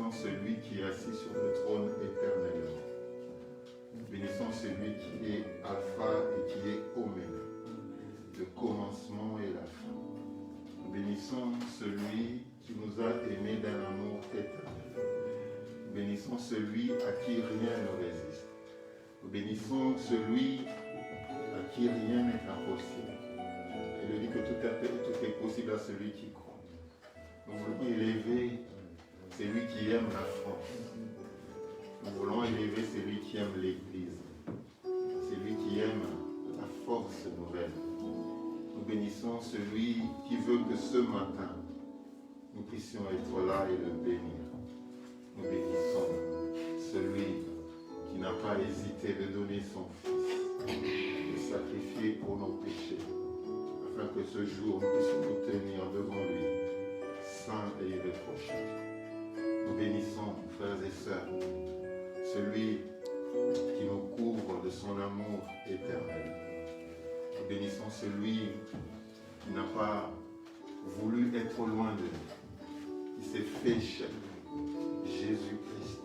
bénissons celui qui est assis sur le trône éternellement. Nous bénissons celui qui est Alpha et qui est Oméga, le commencement et la fin. Nous bénissons celui qui nous a aimés d'un amour éternel. Nous bénissons celui à qui rien ne résiste. Nous bénissons celui à qui rien n'est impossible. Il dit que tout est possible à celui qui croit. Nous voulons élever celui qui aime la France. Nous voulons élever celui qui aime l'Église. Celui qui aime la force nouvelle. Nous bénissons celui qui veut que ce matin, nous puissions être là et le bénir. Nous bénissons celui qui n'a pas hésité de donner son Fils, de sacrifier pour nos péchés, afin que ce jour nous puissions nous tenir devant lui, saints et irréprochables. Nous bénissons, frères et sœurs, celui qui nous couvre de son amour éternel. Nous bénissons celui qui n'a pas voulu être loin de nous, qui s'est fait chair, Jésus-Christ,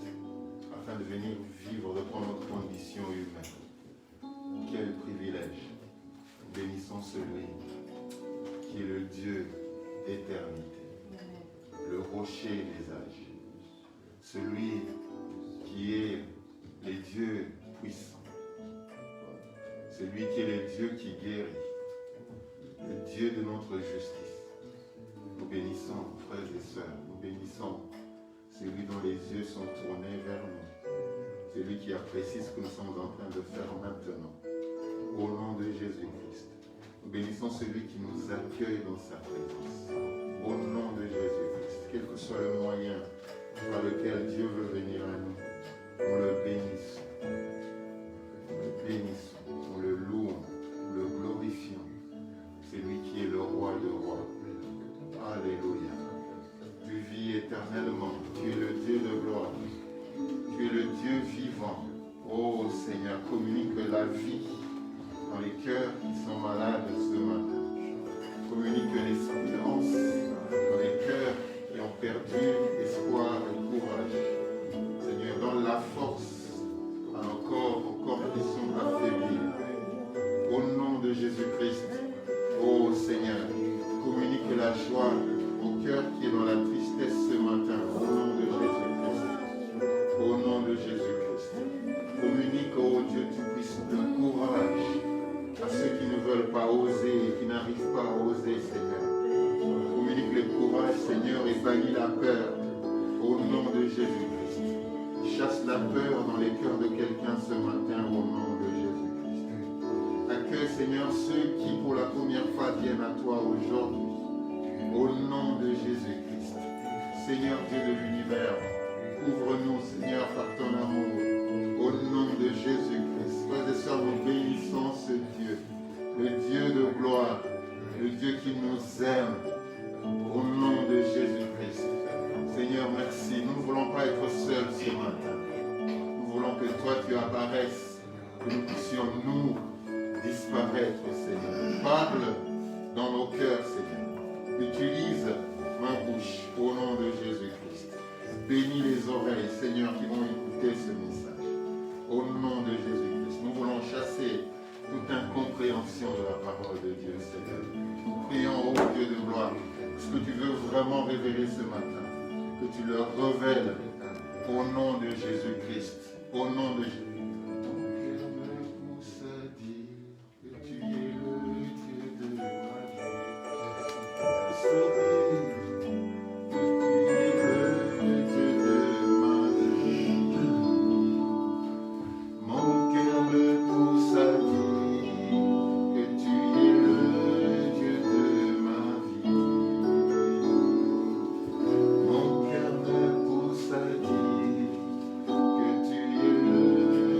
afin de venir vivre dans notre condition humaine. Quel privilège! Nous bénissons celui qui est le Dieu d'éternité, le rocher des âges, celui qui est le Dieu puissant, celui qui est le Dieu qui guérit, le Dieu de notre justice. Nous bénissons, frères et sœurs, nous bénissons celui dont les yeux sont tournés vers nous, celui qui apprécie ce que nous sommes en train de faire maintenant, au nom de Jésus-Christ. Nous bénissons celui qui nous accueille dans sa présence, au nom de Jésus-Christ, quel que soit le moyen par lequel Dieu veut venir à nous. On le bénisse, on le louons, on le glorifions. C'est lui qui est le roi de rois. Alléluia. Tu vis éternellement, tu es le Dieu de gloire, tu es le Dieu vivant. Oh Seigneur, communique la vie dans les cœurs qui sont malades ce matin. Communique l'espérance dans les cœurs qui ont perdu espoir et courage. Seigneur, donne la force à nos corps qui sont affaiblis. Au nom de Jésus-Christ, ô Seigneur, communique la joie au cœur qui est dans la tristesse ce matin. Au nom de Jésus-Christ. Au nom de Jésus-Christ. Communique, ô Dieu Tout-Puissant, le courage à ceux qui ne veulent pas oser et qui n'arrivent pas à oser, Seigneur. Communique le courage, Seigneur, et bannis la peur. Au nom de Jésus-Christ. Chasse la peur dans les cœurs de quelqu'un ce matin au nom de Jésus-Christ. Accueille, Seigneur, ceux qui pour la première fois viennent à toi aujourd'hui. Au nom de Jésus-Christ. Seigneur Dieu de l'univers, couvre-nous, Seigneur, par ton amour. Au nom de Jésus-Christ. Frères et sœurs, nous bénissons ce Dieu, le Dieu de gloire, le Dieu qui nous aime. Au nom de Jésus-Christ. Seigneur, merci. Nous ne voulons pas être seuls ce matin. Nous voulons que toi, tu apparaisses, que nous puissions nous disparaître, Seigneur. Parle dans nos cœurs, Seigneur. Utilise ma bouche au nom de Jésus-Christ. Bénis les oreilles, Seigneur, qui vont écouter ce message. Au nom de Jésus-Christ. Nous voulons chasser toute incompréhension de la parole de Dieu, Seigneur. Nous prions, ô Dieu de gloire, ce que tu veux vraiment révéler ce matin. Que tu leur révèles au nom de Jésus-Christ. Au nom de Jésus. Que tu es le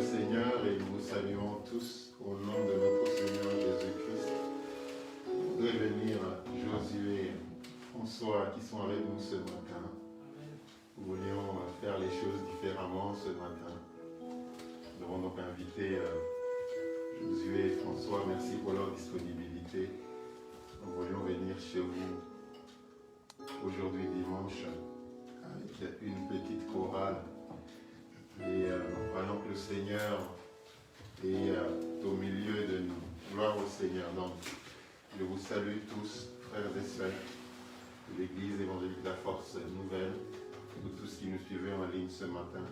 Seigneur et nous vous saluons tous au nom de notre Seigneur Jésus-Christ. Je voudrais bénir Josué, François qui sont avec nous ce matin. Nous voulions faire les choses différemment ce matin. Nous avons donc invité Josué et François. Merci pour leur disponibilité. Nous voulions venir chez vous aujourd'hui dimanche avec une petite chorale. Et nous croyons que le Seigneur est au milieu de nous. Gloire au Seigneur. Donc, je vous salue tous, frères et sœurs de l'Église évangélique de la Force Nouvelle, vous tous qui nous suivez en ligne ce matin,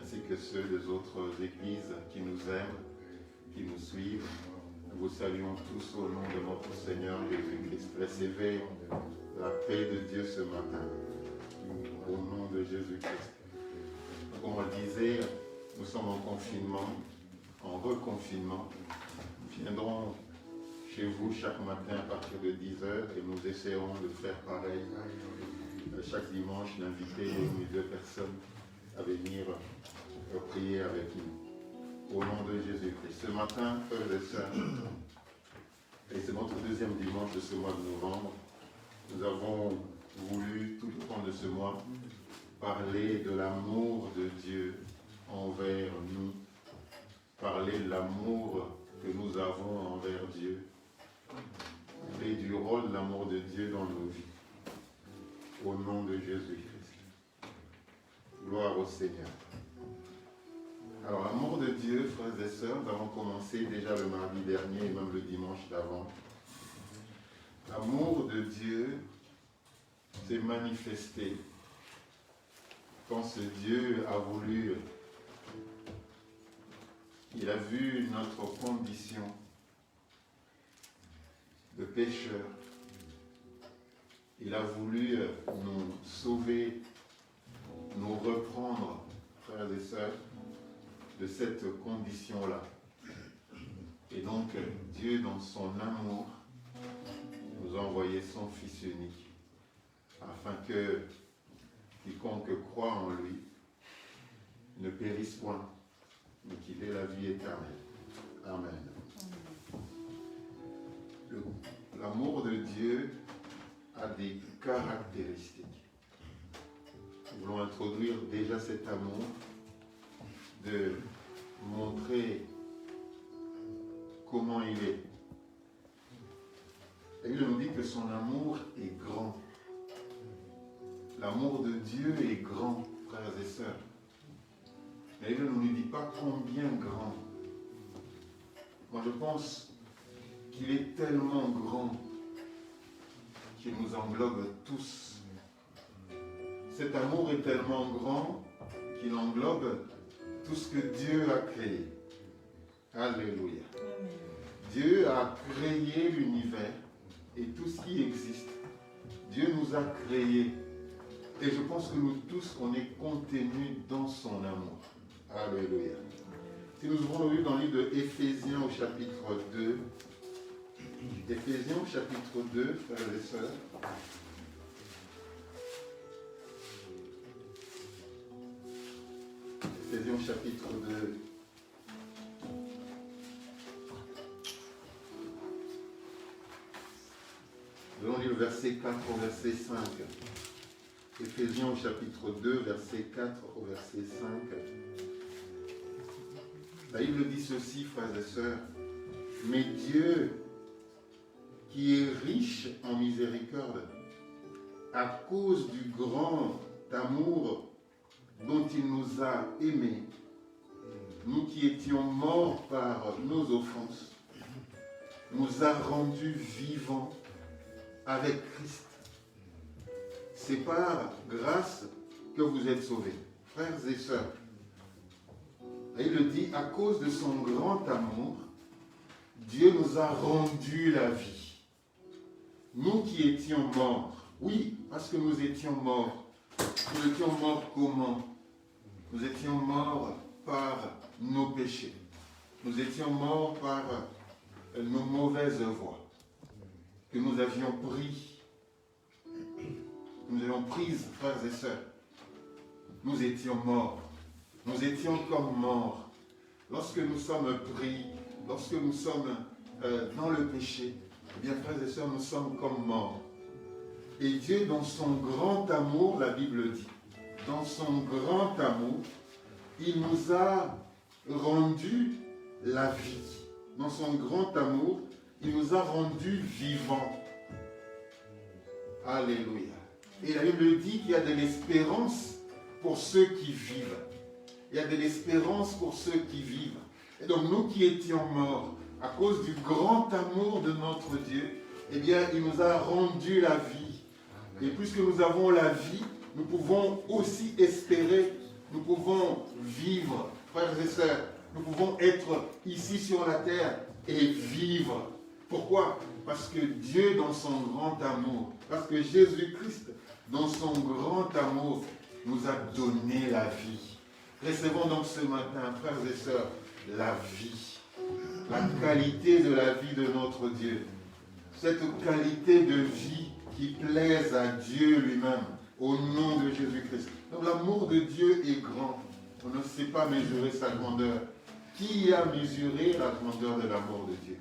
ainsi que ceux des autres églises qui nous aiment, qui nous suivent. Nous vous saluons tous au nom de notre Seigneur Jésus-Christ. Recevez la paix de Dieu ce matin, au nom de Jésus-Christ. Comme on le disait, nous sommes en confinement, en reconfinement. Nous viendrons chez vous chaque matin à partir de 10h et nous essaierons de faire pareil. Chaque dimanche, d'inviter une ou deux personnes à venir prier avec nous. Au nom de Jésus-Christ. Ce matin, frères et sœurs, et c'est notre deuxième dimanche de ce mois de novembre, nous avons voulu, tout au long de ce mois, parler de l'amour de Dieu envers nous, parler de l'amour que nous avons envers Dieu, parler du rôle de l'amour de Dieu dans nos vies, au nom de Jésus-Christ. Gloire au Seigneur. Alors, l'amour de Dieu, frères et sœurs, nous avons commencé déjà le mardi dernier et même le dimanche d'avant. L'amour de Dieu s'est manifesté quand ce Dieu a voulu, il a vu notre condition de pécheurs. Il a voulu nous sauver, nous reprendre, frères et sœurs, de cette condition-là. Et donc, Dieu, dans son amour, nous a envoyé son Fils unique, afin que quiconque croit en lui ne périsse point, mais qu'il ait la vie éternelle. Amen. L'amour de Dieu a des caractéristiques. Nous voulons introduire déjà cet amour, de montrer comment il est. La Bible nous dit que son amour est grand. L'amour de Dieu est grand, frères et sœurs. La Bible ne nous dit pas combien grand. Moi, je pense qu'il est tellement grand qu'il nous englobe tous. Cet amour est tellement grand qu'il englobe tout ce que Dieu a créé. Alléluia. Dieu a créé l'univers et tout ce qui existe. Dieu nous a créés. Et je pense que nous tous, on est contenus dans son amour. Alléluia. Si nous ouvrons le livre dans le livre de Éphésiens au chapitre 2, Éphésiens au chapitre 2, frères et sœurs. Éphésiens au chapitre 2. Nous allons lire le verset 4 au verset 5. Éphésiens au chapitre 2, verset 4 au verset 5. La Bible dit ceci, frères et sœurs. Mais Dieu, qui est riche en miséricorde, à cause du grand amour dont il nous a aimés, nous qui étions morts par nos offenses, nous a rendus vivants avec Christ. C'est par grâce que vous êtes sauvés. Frères et sœurs, il le dit, à cause de son grand amour, Dieu nous a rendu la vie. Nous qui étions morts, oui, parce que nous étions morts. Nous étions morts comment? Nous étions morts par nos péchés. Nous étions morts par nos mauvaises voies que nous avions prises, frères et sœurs. Nous étions morts. Nous étions comme morts. lorsque nous sommes pris, lorsque nous sommes dans le péché, eh bien, frères et sœurs, nous sommes comme morts. Et Dieu, dans son grand amour, la Bible dit, dans son grand amour, il nous a rendu la vie. Dans son grand amour, il nous a rendus vivants. Alléluia. Et la Bible dit qu'il y a de l'espérance pour ceux qui vivent. Il y a de l'espérance pour ceux qui vivent. Et donc nous qui étions morts, à cause du grand amour de notre Dieu, eh bien, il nous a rendu la vie. Et puisque nous avons la vie, nous pouvons aussi espérer, nous pouvons vivre, frères et sœurs, nous pouvons être ici sur la terre et vivre. Pourquoi? Parce que Dieu, dans son grand amour, parce que Jésus-Christ, dans son grand amour, nous a donné la vie. Recevons donc ce matin, frères et sœurs, la vie, la qualité de la vie de notre Dieu, cette qualité de vie qui plaise à Dieu lui-même, au nom de Jésus-Christ. Donc l'amour de Dieu est grand. On ne sait pas mesurer sa grandeur. Qui a mesuré la grandeur de l'amour de Dieu?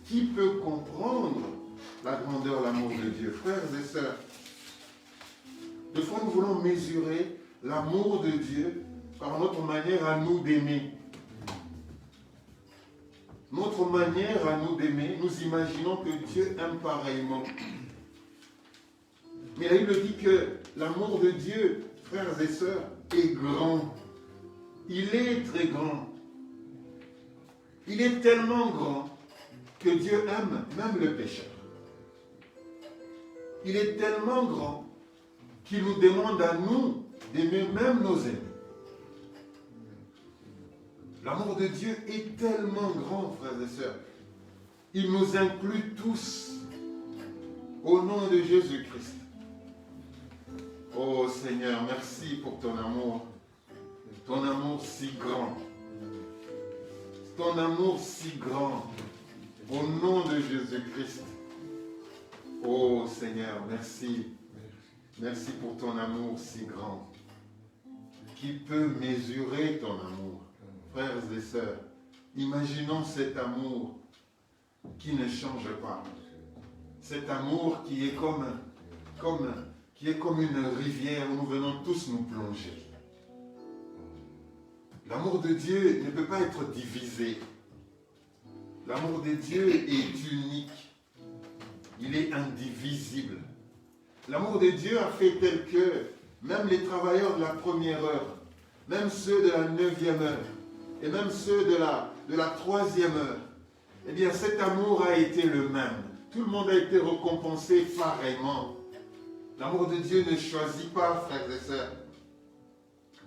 Qui peut comprendre la grandeur de l'amour de Dieu? Frères et sœurs, des fois nous voulons mesurer l'amour de Dieu par notre manière à nous d'aimer. Notre manière à nous d'aimer, nous imaginons que Dieu aime pareillement. Mais la Bible dit que l'amour de Dieu, frères et sœurs, est grand. Il est très grand. Il est tellement grand que Dieu aime même le pécheur. Il est tellement grand qu'il nous demande à nous d'aimer même nos ennemis. L'amour de Dieu est tellement grand, frères et sœurs. Il nous inclut tous au nom de Jésus-Christ. Oh Seigneur, merci pour ton amour si grand. Ton amour si grand, au nom de Jésus-Christ. Oh Seigneur, merci. Merci pour ton amour si grand. Qui peut mesurer ton amour? Frères et sœurs, imaginons cet amour qui ne change pas. Cet amour qui est comme une rivière où nous venons tous nous plonger. L'amour de Dieu ne peut pas être divisé. L'amour de Dieu est unique. Il est indivisible. L'amour de Dieu a fait tel que même les travailleurs de la première heure, même ceux de la 9e heure, et même ceux de la 3e heure, eh bien cet amour a été le même. Tout le monde a été récompensé pareillement. L'amour de Dieu ne choisit pas, frères et sœurs.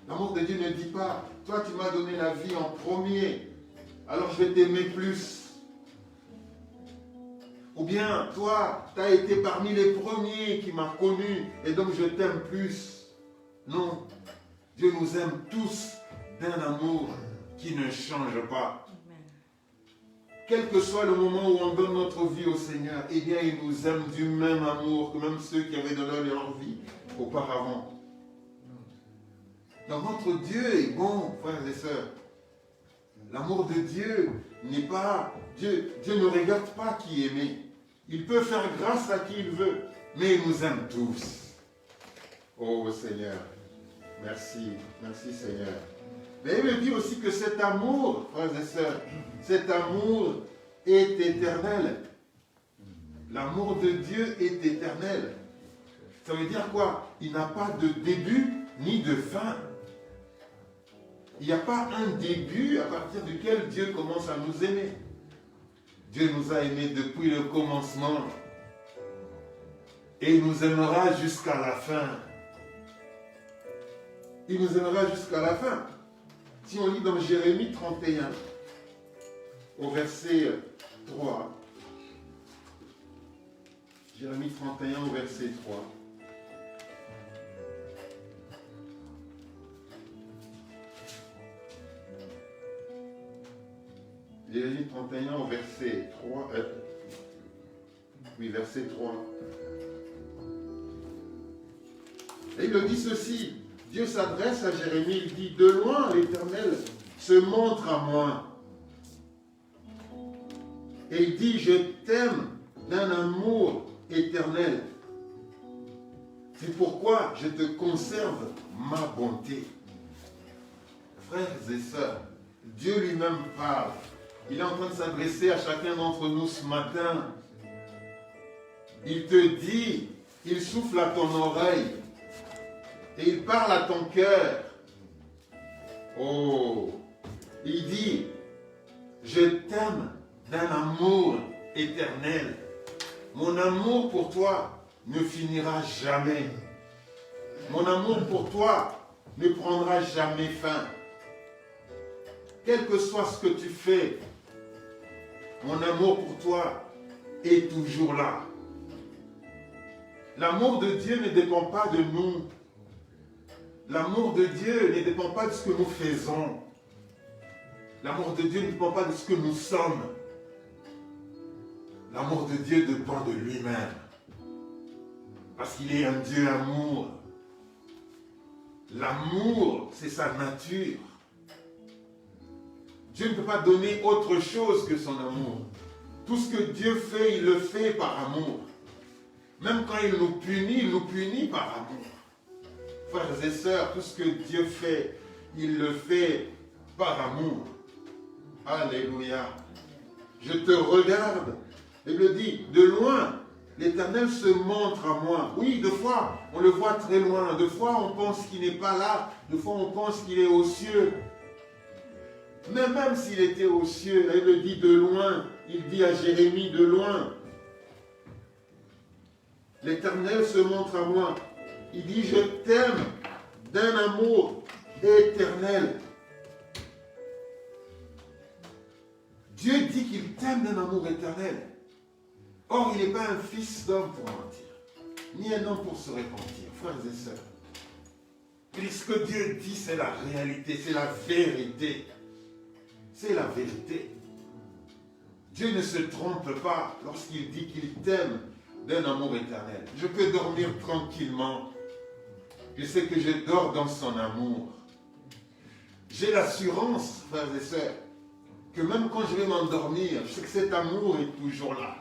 L'amour de Dieu ne dit pas, toi tu m'as donné la vie en premier, alors je vais t'aimer plus. Ou bien, toi, tu as été parmi les premiers qui m'ont connu, et donc je t'aime plus. Non, Dieu nous aime tous d'un amour qui ne change pas. Quel que soit le moment où on donne notre vie au Seigneur, eh bien, il nous aime du même amour que même ceux qui avaient donné leur vie auparavant. Donc notre Dieu est bon, frères et sœurs. L'amour de Dieu n'est pas... Dieu ne regarde pas qui aimer. Il peut faire grâce à qui il veut, mais il nous aime tous. Oh Seigneur, merci, merci Seigneur. Mais il me dit aussi que cet amour, frères et sœurs, cet amour est éternel. L'amour de Dieu est éternel. Ça veut dire quoi? Il n'a pas de début ni de fin. Il n'y a pas un début à partir duquel Dieu commence à nous aimer. Dieu nous a aimés depuis le commencement et il nous aimera jusqu'à la fin. Il nous aimera jusqu'à la fin. Si on lit dans Jérémie 31, au verset 3, Jérémie 31 au verset 3, Jérémie 31 au verset 3, verset 3. Et il dit ceci, Dieu s'adresse à Jérémie, il dit, de loin l'Éternel se montre à moi. Et il dit, je t'aime d'un amour éternel. C'est pourquoi je te conserve ma bonté. Frères et sœurs, Dieu lui-même parle. Il est en train de s'adresser à chacun d'entre nous ce matin. Il te dit, il souffle à ton oreille et il parle à ton cœur. Oh, il dit, je t'aime d'un amour éternel. Mon amour pour toi ne finira jamais. Mon amour pour toi ne prendra jamais fin. Quel que soit ce que tu fais, mon amour pour toi est toujours là. L'amour de Dieu ne dépend pas de nous. L'amour de Dieu ne dépend pas de ce que nous faisons. L'amour de Dieu ne dépend pas de ce que nous sommes. L'amour de Dieu dépend de lui-même. Parce qu'il est un Dieu amour. L'amour, c'est sa nature. Dieu ne peut pas donner autre chose que son amour. Tout ce que Dieu fait, il le fait par amour. Même quand il nous punit par amour. Frères et sœurs, tout ce que Dieu fait, il le fait par amour. Alléluia. Je te regarde. Il me dit, de loin, l'Éternel se montre à moi. Oui, deux fois, on le voit très loin. Deux fois, on pense qu'il n'est pas là. Deux fois, on pense qu'il est aux cieux. Mais même s'il était aux cieux, il le dit de loin. Il dit à Jérémie de loin. L'Éternel se montre à moi. Il dit, je t'aime d'un amour éternel. Dieu dit qu'il t'aime d'un amour éternel. Or, il n'est pas un fils d'homme pour mentir, ni un homme pour se repentir, frères et sœurs. Puisque Dieu dit, c'est la réalité, c'est la vérité. C'est la vérité. Dieu ne se trompe pas lorsqu'il dit qu'il t'aime d'un amour éternel. Je peux dormir tranquillement. Je sais que je dors dans son amour. J'ai l'assurance, frères et sœurs, que même quand je vais m'endormir, je sais que cet amour est toujours là.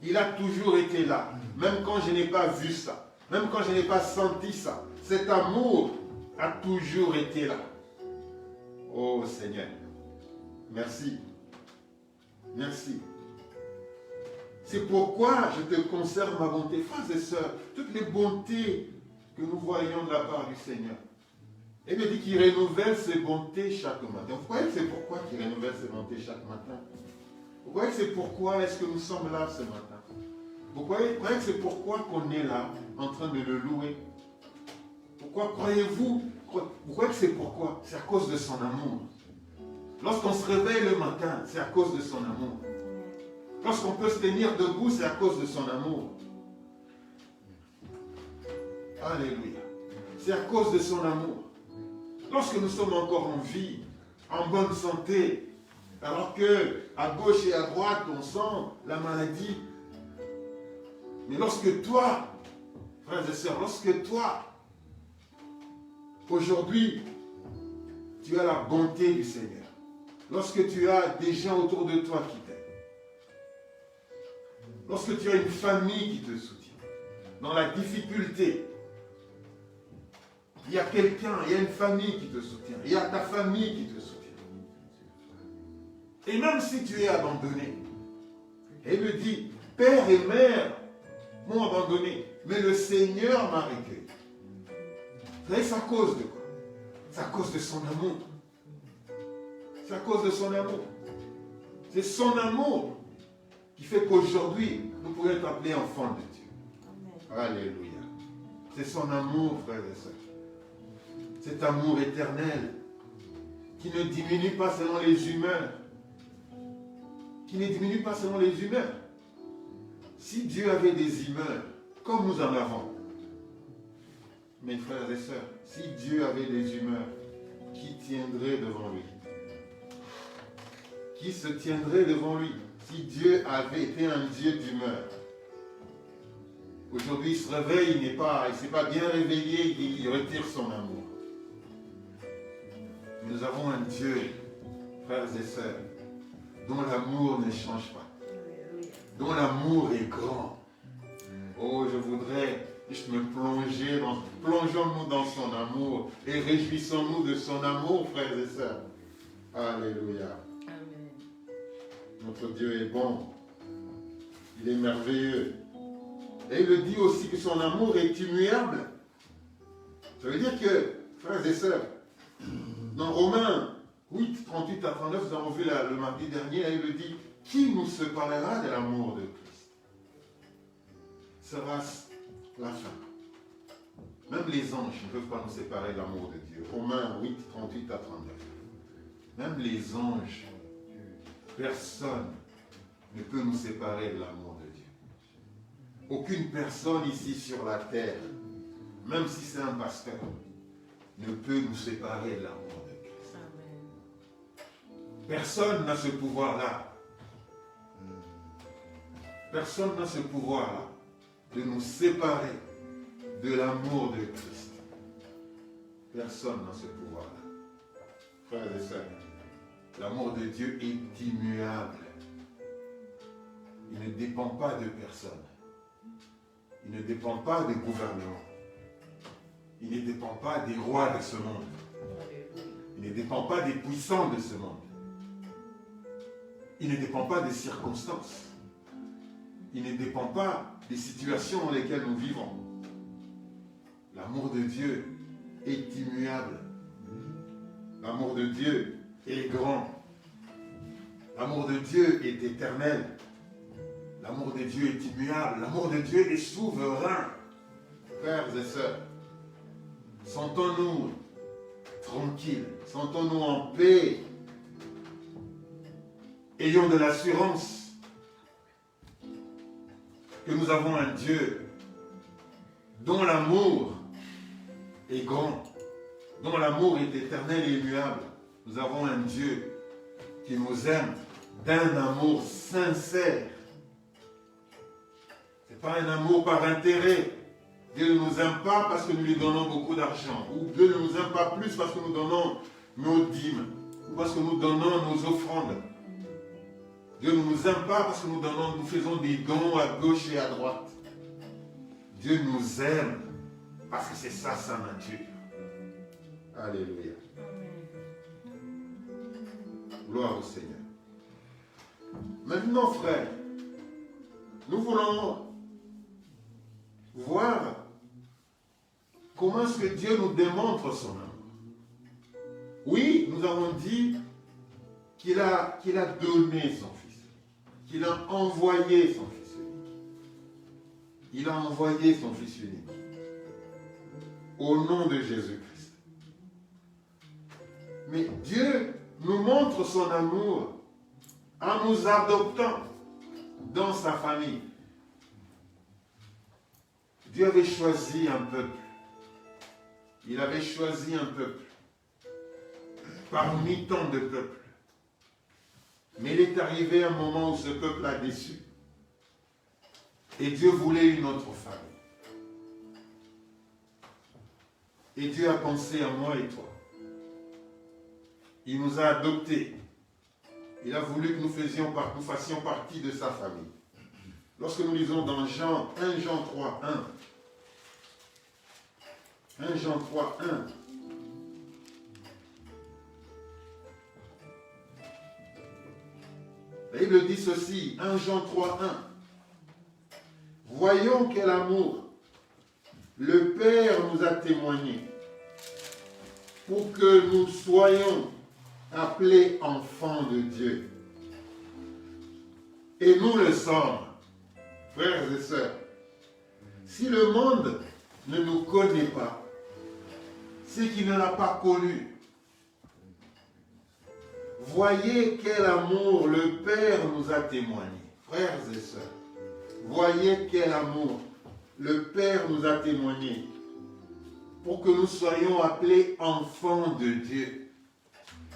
Il a toujours été là. Même quand je n'ai pas vu ça. Même quand je n'ai pas senti ça. Cet amour a toujours été là. Oh Seigneur. Merci. Merci. C'est pourquoi je te conserve ma bonté. Frères et sœurs, toutes les bontés que nous voyons de la part du Seigneur. Il me dit qu'il renouvelle ses bontés chaque matin. Vous croyez que c'est pourquoi qu'il renouvelle ses bontés chaque matin? Vous croyez que c'est pourquoi est-ce que nous sommes là ce matin? Vous croyez que c'est pourquoi qu'on est là, en train de le louer? Pourquoi croyez-vous? Vous croyez que c'est pourquoi? C'est à cause de son amour. Lorsqu'on se réveille le matin, c'est à cause de son amour. Lorsqu'on peut se tenir debout, c'est à cause de son amour. Alléluia. C'est à cause de son amour. Lorsque nous sommes encore en vie, en bonne santé, alors que à gauche et à droite, on sent la maladie. Mais lorsque toi, frères et sœurs, lorsque toi, aujourd'hui, tu as la bonté du Seigneur, lorsque tu as des gens autour de toi qui t'aiment, lorsque tu as une famille qui te soutient, dans la difficulté, il y a quelqu'un, il y a une famille qui te soutient, il y a ta famille qui te soutient. Et même si tu es abandonné, il me dit, père et mère m'ont abandonné, mais le Seigneur m'a recueilli. Vous savez, c'est à cause de quoi? C'est à cause de son amour. C'est à cause de son amour. C'est son amour qui fait qu'aujourd'hui, nous pouvons être appelés enfants de Dieu. Amen. Alléluia. C'est son amour, frères et sœurs. Cet amour éternel qui ne diminue pas selon les humeurs. Qui ne diminue pas selon les humeurs. Si Dieu avait des humeurs, comme nous en avons, mes frères et sœurs, si Dieu avait des humeurs, qui tiendrait devant lui? Qui se tiendrait devant lui? Si Dieu avait été un Dieu d'humeur. Aujourd'hui, il se réveille, il ne s'est pas bien réveillé, il retire son amour. Nous avons un Dieu frères et sœurs, dont l'amour ne change pas, dont l'amour est grand. Oh, je voudrais juste me plonger plongeons-nous dans son amour et réjouissons-nous de son amour, frères et sœurs. Alléluia. Amen. Notre Dieu est bon. Il est merveilleux. Et il le dit aussi que son amour est immuable. Ça veut dire que, frères et sœurs, dans Romains 8, 38 à 39, nous avons vu le mardi dernier, il le dit, qui nous séparera de l'amour de Christ? Sera-ce la fin? Même les anges ne peuvent pas nous séparer de l'amour de Dieu. Romains 8, 38 à 39. Même les anges, personne ne peut nous séparer de l'amour de Dieu. Aucune personne ici sur la terre, même si c'est un pasteur, ne peut nous séparer de l'amour de Christ. Personne n'a ce pouvoir-là. Personne n'a ce pouvoir-là de nous séparer de l'amour de Christ. Personne n'a ce pouvoir-là. Frères et sœurs, l'amour de Dieu est immuable. Il ne dépend pas de personne. Il ne dépend pas des gouvernements. Il ne dépend pas des rois de ce monde. Il ne dépend pas des puissants de ce monde. Il ne dépend pas des circonstances. Il ne dépend pas des situations dans lesquelles nous vivons. L'amour de Dieu est immuable. L'amour de Dieu est grand. L'amour de Dieu est éternel. L'amour de Dieu est immuable. L'amour de Dieu est souverain. Frères et sœurs, sentons-nous tranquilles, sentons-nous en paix. Ayons de l'assurance que nous avons un Dieu dont l'amour est grand, dont l'amour est éternel et immuable. Nous avons un Dieu qui nous aime d'un amour sincère. Ce n'est pas un amour par intérêt. Dieu ne nous aime pas parce que nous lui donnons beaucoup d'argent. Ou Dieu ne nous aime pas plus parce que nous donnons nos dîmes. Ou parce que nous donnons nos offrandes. Dieu ne nous aime pas parce que nous faisons des dons à gauche et à droite. Dieu nous aime parce que c'est ça sa nature. Alléluia. Gloire au Seigneur. Maintenant, frères, nous voulons voir comment est-ce que Dieu nous démontre son amour. Oui, nous avons dit qu'il a donné son Fils, qu'il a envoyé son Fils unique. Il a envoyé son Fils unique au nom de Jésus-Christ. Mais Dieu nous montre son amour en nous adoptant dans sa famille. Dieu avait choisi un peuple. Il avait choisi un peuple parmi tant de peuples. Mais il est arrivé un moment où ce peuple a déçu. Et Dieu voulait une autre famille. Et Dieu a pensé à moi et toi. Il nous a adoptés. Il a voulu que nous fassions partie de sa famille. Lorsque nous lisons dans 1 Jean 3, 1 Jean 3, 1. La Bible dit ceci, 1 Jean 3, 1. Voyons quel amour le Père nous a témoigné pour que nous soyons appelés enfants de Dieu. Et nous le sommes, frères et sœurs. Si le monde ne nous connaît pas, c'est qu'il ne l'a pas connu. Voyez quel amour le Père nous a témoigné. Frères et sœurs, voyez quel amour le Père nous a témoigné pour que nous soyons appelés enfants de Dieu.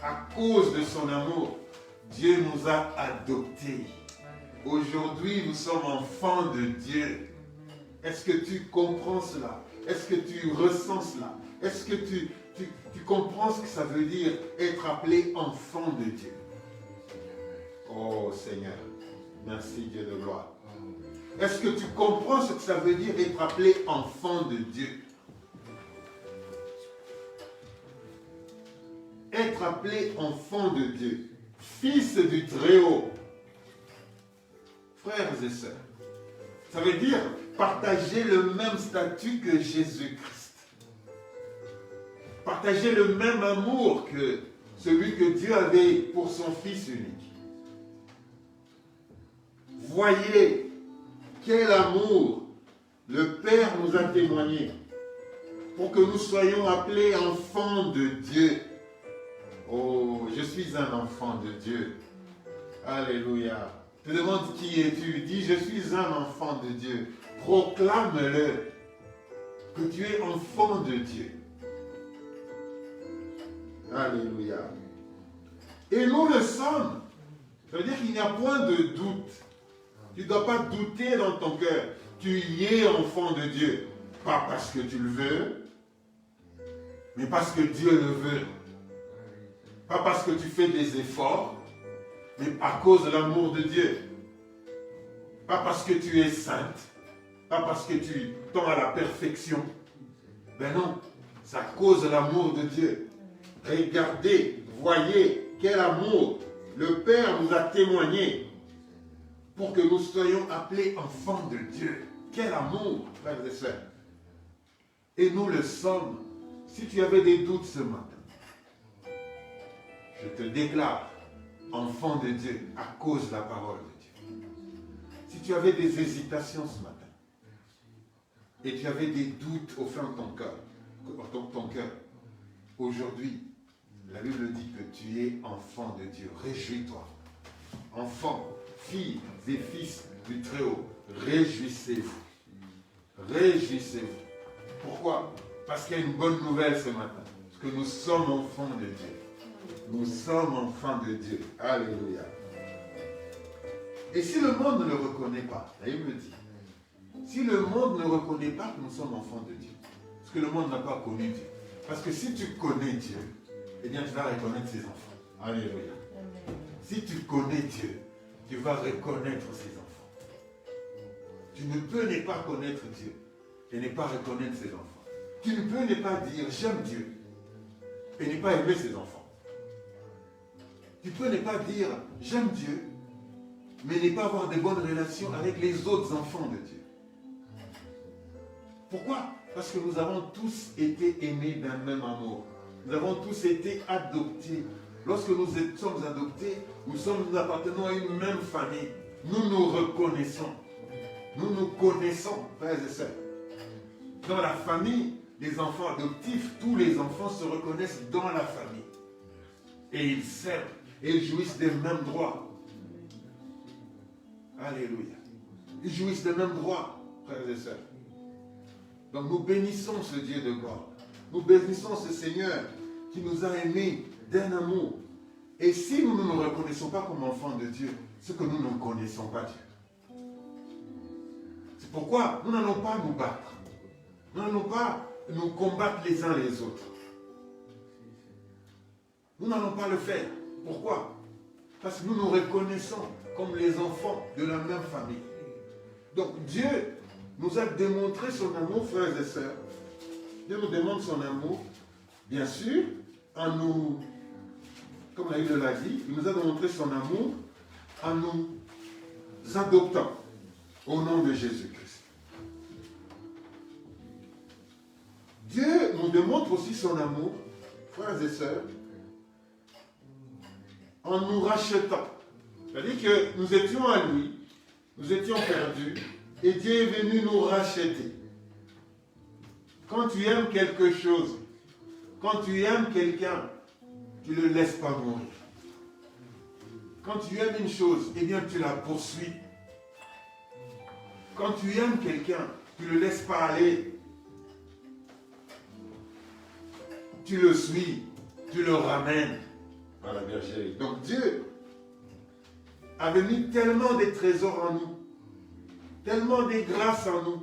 À cause de son amour, Dieu nous a adoptés. Aujourd'hui, nous sommes enfants de Dieu. Est-ce que tu comprends cela? Est-ce que tu ressens cela? Est-ce que tu comprends ce que ça veut dire être appelé enfant de Dieu? Oh Seigneur, merci Dieu de gloire. Est-ce que tu comprends ce que ça veut dire être appelé enfant de Dieu? Être appelé enfant de Dieu, fils du Très-Haut. Frères et sœurs, ça veut dire partager le même statut que Jésus-Christ. Partager le même amour que celui que Dieu avait pour son Fils unique. Voyez quel amour le Père nous a témoigné pour que nous soyons appelés enfants de Dieu. Oh, je suis un enfant de Dieu. Alléluia. Je te demande qui es-tu. Dis, je suis un enfant de Dieu. Proclame-le que tu es enfant de Dieu. Alléluia. Et nous le sommes. Ça veut dire qu'il n'y a point de doute. Tu ne dois pas douter dans ton cœur. Tu y es enfant de Dieu. Pas parce que tu le veux, mais parce que Dieu le veut. Pas parce que tu fais des efforts, mais à cause de l'amour de Dieu. Pas parce que tu es sainte, pas parce que tu tends à la perfection. Ben non, c'est à cause de l'amour de Dieu. Regardez, voyez quel amour le Père nous a témoigné pour que nous soyons appelés enfants de Dieu. Quel amour, frères et sœurs. Et nous le sommes. Si tu avais des doutes ce matin, je te déclare enfant de Dieu à cause de la parole de Dieu. Si tu avais des hésitations ce matin et tu avais des doutes au fond de ton cœur, aujourd'hui, la Bible dit que tu es enfant de Dieu. Réjouis-toi. Enfant, filles et fils du Très-Haut, réjouissez-vous. Réjouissez-vous. Pourquoi? Parce qu'il y a une bonne nouvelle ce matin. Parce que nous sommes enfants de Dieu. Nous sommes enfants de Dieu. Alléluia. Et si le monde ne le reconnaît pas, la Bible dit, si le monde ne reconnaît pas que nous sommes enfants de Dieu, parce que le monde n'a pas connu Dieu. Parce que si tu connais Dieu, eh bien tu vas reconnaître ses enfants. Alléluia. Si tu connais Dieu, tu vas reconnaître ses enfants. Tu ne peux ne pas connaître Dieu et ne pas reconnaître ses enfants. Tu ne peux ne pas dire j'aime Dieu et ne pas aimer ses enfants. Tu peux ne pas dire j'aime Dieu, mais ne pas avoir de bonnes relations avec les autres enfants de Dieu. Pourquoi? Parce que nous avons tous été aimés d'un même amour. Nous avons tous été adoptés. Lorsque nous sommes adoptés, nous appartenons à une même famille. Nous nous reconnaissons. Nous nous connaissons, frères et sœurs. Dans la famille des enfants adoptifs, tous les enfants se reconnaissent dans la famille. Et ils s'aiment. Et ils jouissent des mêmes droits. Alléluia. Ils jouissent des mêmes droits, frères et sœurs. Donc nous bénissons ce Dieu de gloire. Nous bénissons ce Seigneur qui nous a aimés d'un amour. Et si nous ne nous reconnaissons pas comme enfants de Dieu, c'est que nous ne connaissons pas Dieu. C'est pourquoi nous n'allons pas nous battre. Nous n'allons pas nous combattre les uns les autres. Nous n'allons pas le faire. Pourquoi? Parce que nous nous reconnaissons comme les enfants de la même famille. Donc Dieu nous a démontré son amour, frères et sœurs. Dieu nous demande son amour, bien sûr, en nous, comme la Bible l'a dit, il nous a démontré son amour en nous adoptant au nom de Jésus-Christ. Dieu nous démontre aussi son amour, frères et sœurs, en nous rachetant. C'est-à-dire que nous étions à lui, nous étions perdus, et Dieu est venu nous racheter. Quand tu aimes quelque chose, quand tu aimes quelqu'un, tu ne le laisses pas mourir. Quand tu aimes une chose, eh bien tu la poursuis. Quand tu aimes quelqu'un, tu ne le laisses pas aller. Tu le suis, tu le ramènes à la bergerie. Donc Dieu avait mis tellement de trésors en nous, tellement de grâces en nous,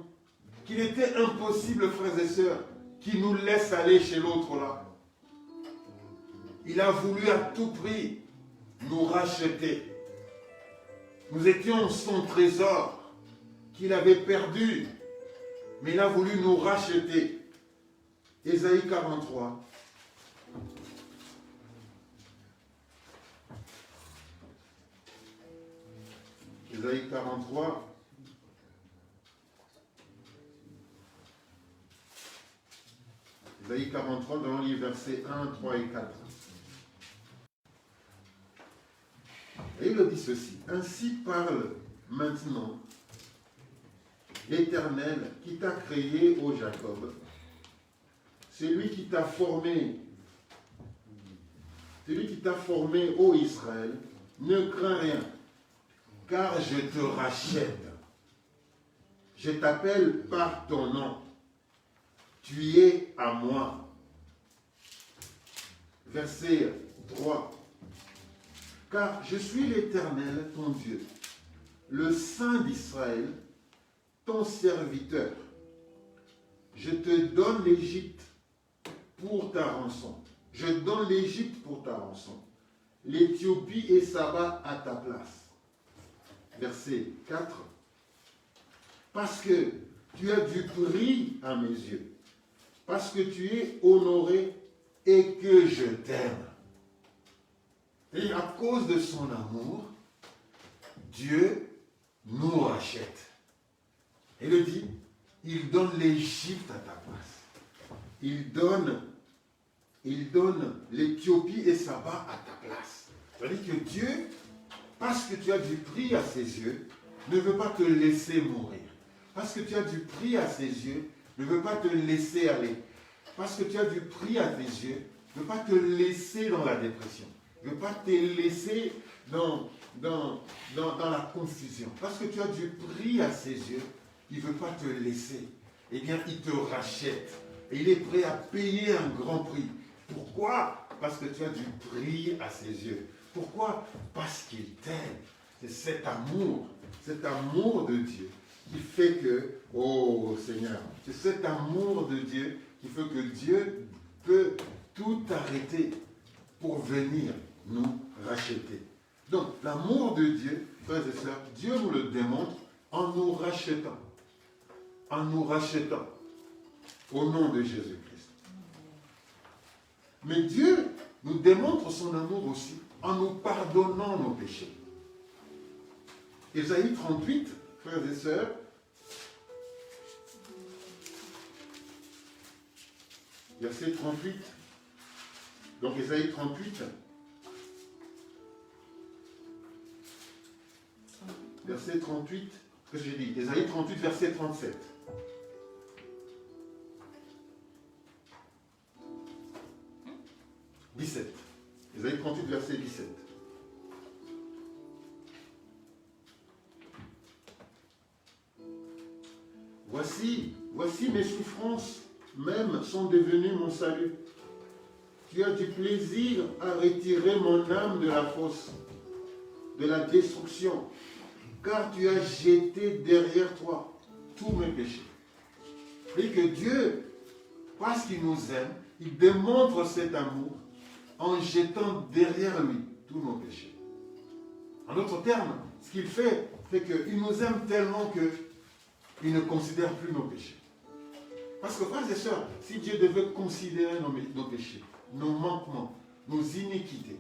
qu'il était impossible, frères et sœurs, qu'il nous laisse aller chez l'autre là. Il a voulu à tout prix nous racheter. Nous étions son trésor qu'il avait perdu, mais il a voulu nous racheter. Ésaïe 43. Ésaïe 43. Ésaïe 43, dans le livre versets 1, 3 et 4. Et il dit ceci: ainsi parle maintenant l'Éternel qui t'a créé, ô Jacob, celui qui t'a formé, ô Israël, ne crains rien, car je te rachète. Je t'appelle par ton nom. Tu es à moi. Verset 3. Car je suis l'Éternel, ton Dieu, le Saint d'Israël, ton serviteur. Je te donne l'Égypte pour ta rançon. Je donne l'Égypte pour ta rançon. L'Éthiopie et Saba à ta place. Verset 4. Parce que tu as du prix à mes yeux, parce que tu es honoré et que je t'aime. Et à cause de son amour, Dieu nous rachète. Et il dit, il donne l'Égypte à ta place. Il donne l'Éthiopie et Saba à ta place. C'est-à-dire que Dieu, parce que tu as du prix à ses yeux, ne veut pas te laisser mourir. Parce que tu as du prix à ses yeux, ne veut pas te laisser aller. Parce que tu as du prix à tes yeux, ne veut pas te laisser dans la dépression. Ne veut pas te laisser dans la confusion. Parce que tu as du prix à ses yeux, il ne veut pas te laisser. Eh bien, il te rachète. Et il est prêt à payer un grand prix. Pourquoi? Parce que tu as du prix à ses yeux. Pourquoi? Parce qu'il t'aime. C'est cet amour de Dieu qui fait que, oh Seigneur, c'est cet amour de Dieu qui fait que Dieu peut tout arrêter pour venir nous racheter. Donc, l'amour de Dieu, frères et sœurs, Dieu nous le démontre en nous rachetant. En nous rachetant. Au nom de Jésus-Christ. Mais Dieu nous démontre son amour aussi en nous pardonnant nos péchés. Ésaïe 38, frères et sœurs, verset 38. Donc Ésaïe 38, verset 38, qu'est-ce que j'ai dit? Ésaïe 38, verset 37. Ésaïe 38, verset 17. Voici mes souffrances même sont devenues mon salut. Tu as du plaisir à retirer mon âme de la fosse, de la destruction, car tu as jeté derrière toi tous mes péchés. Et que Dieu, parce qu'il nous aime, il démontre cet amour en jetant derrière lui tous nos péchés. En d'autres termes, ce qu'il fait, c'est qu'il nous aime tellement qu'il ne considère plus nos péchés. Parce que, frères et sœurs, si Dieu devait considérer nos péchés, nos manquements, nos iniquités,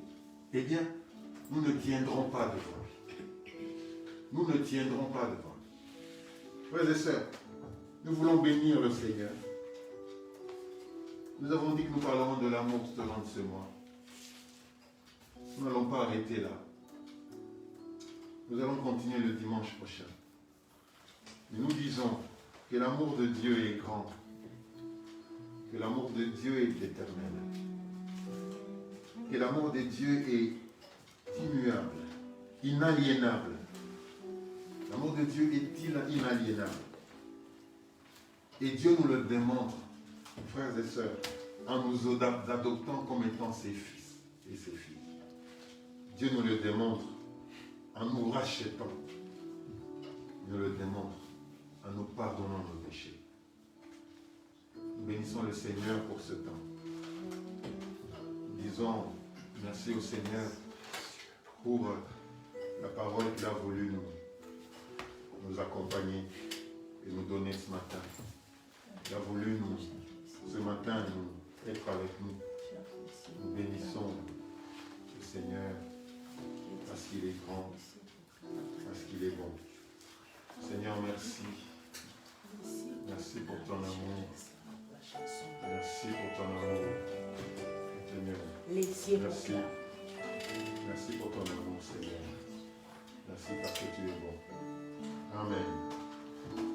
eh bien, nous ne tiendrons pas devant lui. Nous ne tiendrons pas devant lui. Frères et sœurs, nous voulons bénir le Seigneur. Nous avons dit que nous parlerons de l'amour tout au long de ce mois. Nous n'allons pas arrêter là. Nous allons continuer le dimanche prochain. Mais nous disons que l'amour de Dieu est grand, que l'amour de Dieu est éternel, que l'amour de Dieu est immuable, inaliénable. L'amour de Dieu est inaliénable. Et Dieu nous le démontre, frères et sœurs, en nous adoptant comme étant ses fils et ses filles. Dieu nous le démontre en nous rachetant. Il nous le démontre en nous pardonnant nos péchés. Nous bénissons le Seigneur pour ce temps. Disons merci au Seigneur pour la parole qu'il a voulu nous accompagner et nous donner ce matin. Il a voulu ce matin être avec nous. Nous bénissons le Seigneur parce qu'il est grand, parce qu'il est bon. Seigneur, merci. Merci pour ton amour. Merci pour ton amour. Seigneur. Merci. Merci pour ton amour, Seigneur. Merci parce que tu es bon. Amen.